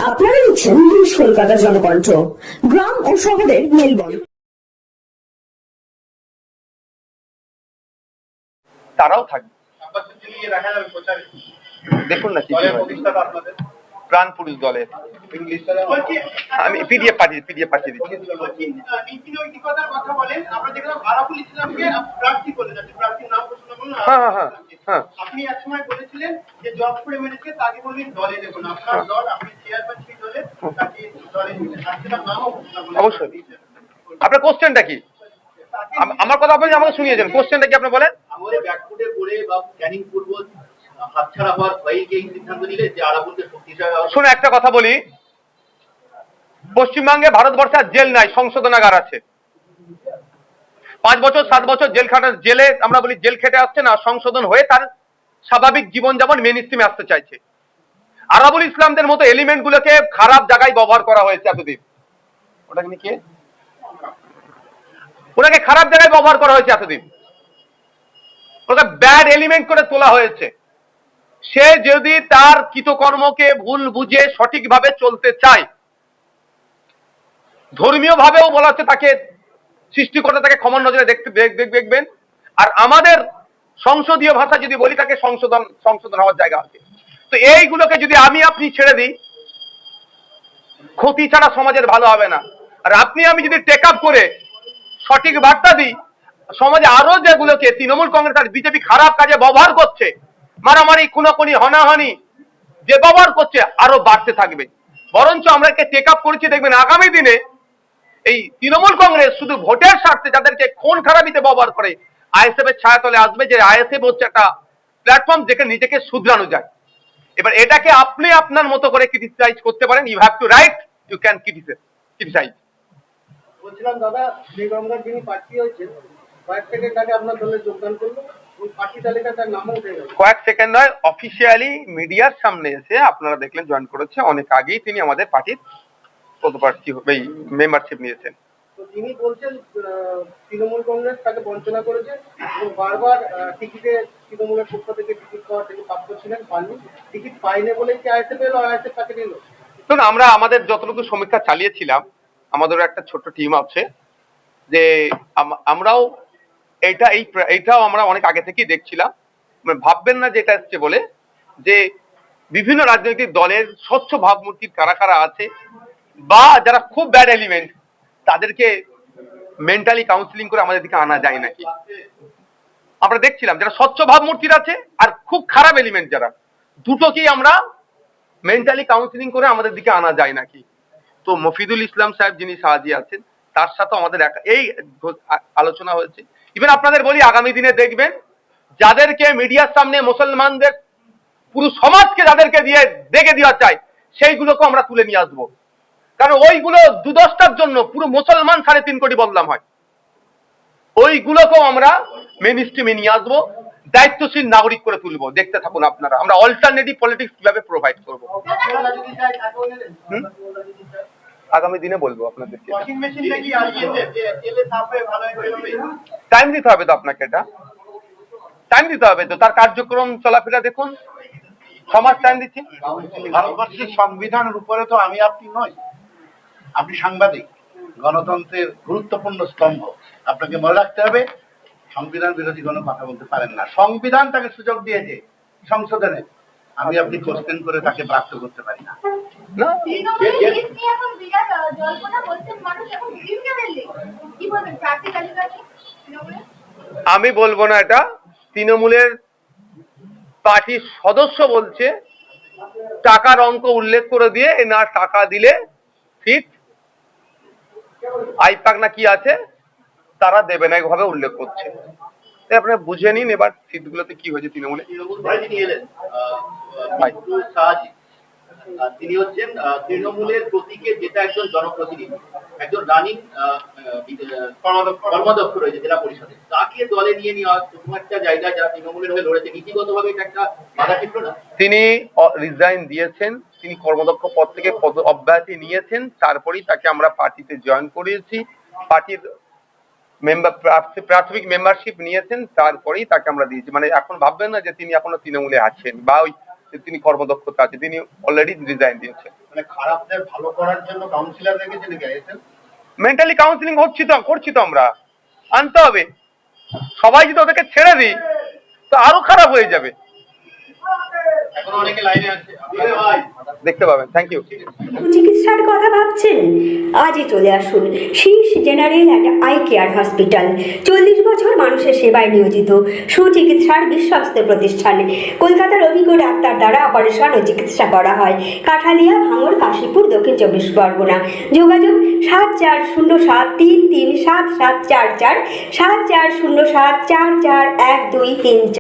আপনারা দেখছেন নিউজ কলকাতা জনকণ্ঠ, গ্রাম ও শহরের মেলবন্ধন। তারাও থাকবে, দেখুন না কি প্রাণ পুরুষ দলের আমি পিডিএফ পাঠিয়ে দিচ্ছি। হ্যাঁ হ্যাঁ হ্যাঁ, আপনি এক সময় বলেছিলেন যে জব করে মেরেছে তাকে বলবেন দলে দেখুন, আপনার দল আপনি চেয়ারম্যান সেই দলে তাকে দলে নিলেন, আর সেটা নামও ঘোষণা করলেন। অবশ্যই। আপনার কোশ্চেনটা কি? আমার কথা আপনি আমাকে শুনিয়েছেন, কোশ্চেনটা কি আপনি বলেন? আমাদের ব্যাকফুটে পড়ে বা ক্যানিং পূর্ব হাতছাড়া হওয়ার ভয়ে এই সিদ্ধান্ত নিলে যে আরাবুলকে শক্তিশালী। শুনে একটা কথা বলি, পশ্চিমবঙ্গে ভারতবর্ষে জেল নাই, সংশোধনাগার আছে। 5 বছর 7 বছর জেলে আমরা বলি জেল খেটে আসছে না, সংশোধন হয়ে তার স্বাভাবিক জীবনযাপন মেন স্ট্রিমে আসতে চাইছে। আরাবুল ইসলামদের মতো এলিমেন্ট গুলোকে খারাপ জায়গায় ব্যবহার করা হয়েছে এতদিন। ওটাকে কি ওনাকে খারাপ জায়গায় ব্যবহার করা হয়েছে এতদিন, ওটা ব্যাড এলিমেন্ট করে তোলা হয়েছে। সে যদি তার কৃতকর্মকে ভুল বুঝে সঠিকভাবে চলতে চায়, ধর্মীয় ভাবেও বলা হচ্ছে তাকে সৃষ্টিকর্তা তাকে ক্ষমার নজরে দেখবেন। আর আমাদের সংসদীয় ভাষা যদি বলি তাকে সংশোধন হওয়ার জায়গা আছে। তো এইগুলোকে যদি আমি আপনি ছেড়ে দিই, ক্ষতি ছাড়া সমাজের ভালো হবে না। আর আপনি আমি যদি টেক আপ করে সঠিক বার্তা দিই, সমাজে আরো যেগুলোকে তৃণমূল কংগ্রেস আর বিজেপি খারাপ কাজে ব্যবহার করছে, মারামারি খুনাখুনি হনাহানি যে ব্যবহার করছে, আরো বাড়তে থাকবে। বরঞ্চ আমরা একে টেক আপ করেছি, দেখবেন আগামী দিনে এই তৃণমূল কংগ্রেস শুধু ভোটের স্বার্থে যাদেরকে খুন খারাপিতে ব্যবহার করে আইএসএফ এর ছায়াতলে আসবে, যে আইএসএফ হচ্ছে একটা প্ল্যাটফর্ম যেখানে নিজেকে শুধরানো যায়। এবার এটাকে আপনি আপনার মতো করে ক্রিটিসাইজ করতে পারেন, you have to right, you can criticise. বলছিলাম দাদা, শ্রীগঙ্গার যিনি প্রার্থী হয়েছেন কয়েক সেকেন্ড আগে আপনার দলে যোগদান করলো, ওই প্রার্থী তালিকায় তার নামও উঠে গেল। কয়েক সেকেন্ড নয়, অফিসিয়ালি মিডিয়ার সামনে এসে আপনারা দেখলেন জয়েন করেছে। অনেক আগেই তিনি আমাদের পার্টির পদপ্রার্থী এই মেম্বারশিপ নিয়েছেন। তো তিনি বলছেন তৃণমূল কংগ্রেস তাকে বঞ্চনা করেছে এবং বারবার টিকিটে তৃণমূলের পক্ষ থেকে টিকিট পাওয়ার থেকে প্রাপ্ত ছিলেন, পাননি। টিকিট পাইনি বলেই কি আইএসএফ এলো, আইএসএফ তাকে নিল? শুনুন, আমরা আমাদের যতটুকু সমীক্ষা চালিয়েছিলাম, আমাদেরও একটা ছোট্ট টিম আছে, যে আমরাও এইটাও আমরা অনেক আগে থেকেই দেখছিলাম। ভাববেন না যে এটা এসছে বলে, যে বিভিন্ন রাজনৈতিক দলের স্বচ্ছ ভাবমূর্তির কারা কারা আছে বা যারা খুব ব্যাড এলিমেন্ট, তাদেরকে মেন্টালি কাউন্সিলিং করে আমাদের দিকে আনা যায় নাকি। আমরা দেখছিলাম যারা স্বচ্ছ ভাবমূর্তির আছে আর খুব খারাপ এলিমেন্ট যারা, দুটোকেই আমরা মেন্টালি কাউন্সিলিং করে আমাদের দিকে আনা যায় নাকি। তো মফিদুল ইসলাম সাহেব যিনি সাহায্যে আছেন, তার সাথে আমাদের এই আলোচনা হয়েছে। ইভেন আপনাদের বলি, আগামী দিনে দেখবেন যাদেরকে মিডিয়ার সামনে মুসলমানদের পুরো সমাজকে যাদেরকে দিয়ে দেখে দেওয়া চাই, সেইগুলোকে আমরা তুলে নিয়ে আসবো। কারণ ওইগুলো 2-10টার জন্য পুরো মুসলমান 3.5 কোটি বদনাম হয়। ওইগুলোকেও আমরা মেন স্ট্রিমে নিয়ে আসবো, দায়িত্বশীল নাগরিক করে তুলবো। দেখতে থাকুন আপনারা, আমরা অল্টারনেটিভ পলিটিক্স কিভাবে প্রোভাইড করবো। আগামী দিনে বলবো আপনাদেরকে। টাইম দিতে হবে তো আপনাকে, এটা টাইম দিতে হবে তো, তার কার্যক্রম চলাফেরা দেখুন, সমাজ টাইম দিচ্ছে। ভারতবর্ষের সংবিধানের উপরে তো আমি আপনি নই, আপনি সাংবাদিক, গণতন্ত্রের গুরুত্বপূর্ণ স্তম্ভ। আপনাকে মনে রাখতে হবে, সংবিধান বিরোধী কোনো কথা বলতে পারেন না। সংবিধান তাকে সুযোগ দিয়েছে সংশোধনে, আমি আপনি কোশ্চেন করে তাকে প্রাপ্ত করতে পারি না। আমি বলবো না এটা, তৃণমূলের পার্টির সদস্য বলছে, টাকার অঙ্ক উল্লেখ করে দিয়ে না টাকা দিলে সিট আইপাক না কি আছে তারা দেবে না, এইভাবে উল্লেখ করছে। আপনারা বুঝে নিন এবার সিটগুলোতে কি হয়েছে তৃণমূলে। তিনি হচ্ছেন তৃণমূলের প্রতীকে যেটা একজন জনপ্রতিনিধি, একজন রানিং কর্মদক্ষ রয়েছে জেলা পরিষদে, তাকে দলে নিয়ে নেওয়া প্রথম একটা জায়গায় যারা তৃণমূলের হয়ে লড়েছে, নীতিগতভাবে এটা একটা বাধা চিত্র না? তিনি রিজাইন দিয়েছেন, তিনি কর্মদক্ষ পদ থেকে অব্যাহতি নিয়েছেন, তারপরেই তাকে আমরা পার্টিতে জয়েন করিয়েছি। পার্টির প্রাথমিক মেম্বারশিপ নিয়েছেন, তারপরেই তাকে আমরা দিয়েছি। মানে এখন ভাববেন না যে তিনি এখনো তৃণমূলে আছেন বা ওই তিনি কর্মদক্ষতা আছে, তিনি অলরেডি রিজাইন দিয়েছেন। মানে খারাপদের ভালো করার জন্য কাউন্সিলর রেখেছেন নাকি আইএসএল? মেন্টালি কাউন্সিলিং করছি তো আমরা, আনতে হবে। সবাই যদি ওদেরকে ছেড়ে দিই তো আরো খারাপ হয়ে যাবে। এখন অনেকে লাইনে আছে, দেখতে পাবেন। Thank you. চিকিৎসার কথা ভাবছেন? আজই চলে আসুন Shirsha general and eye care hospital. 40 বছর মানুষের সেবায় নিয়োজিত সুচিকিৎসার বিশ্বস্ত প্রতিষ্ঠান। কলকাতার অভিজ্ঞ ডাক্তার দ্বারা অপারেশন ও চিকিৎসা করা হয়। কাঠালিয়া, ভাঙড়, কাশীপুর, দক্ষিণ 24 পরগনা। যোগাযোগ 7407337744, 7407441234।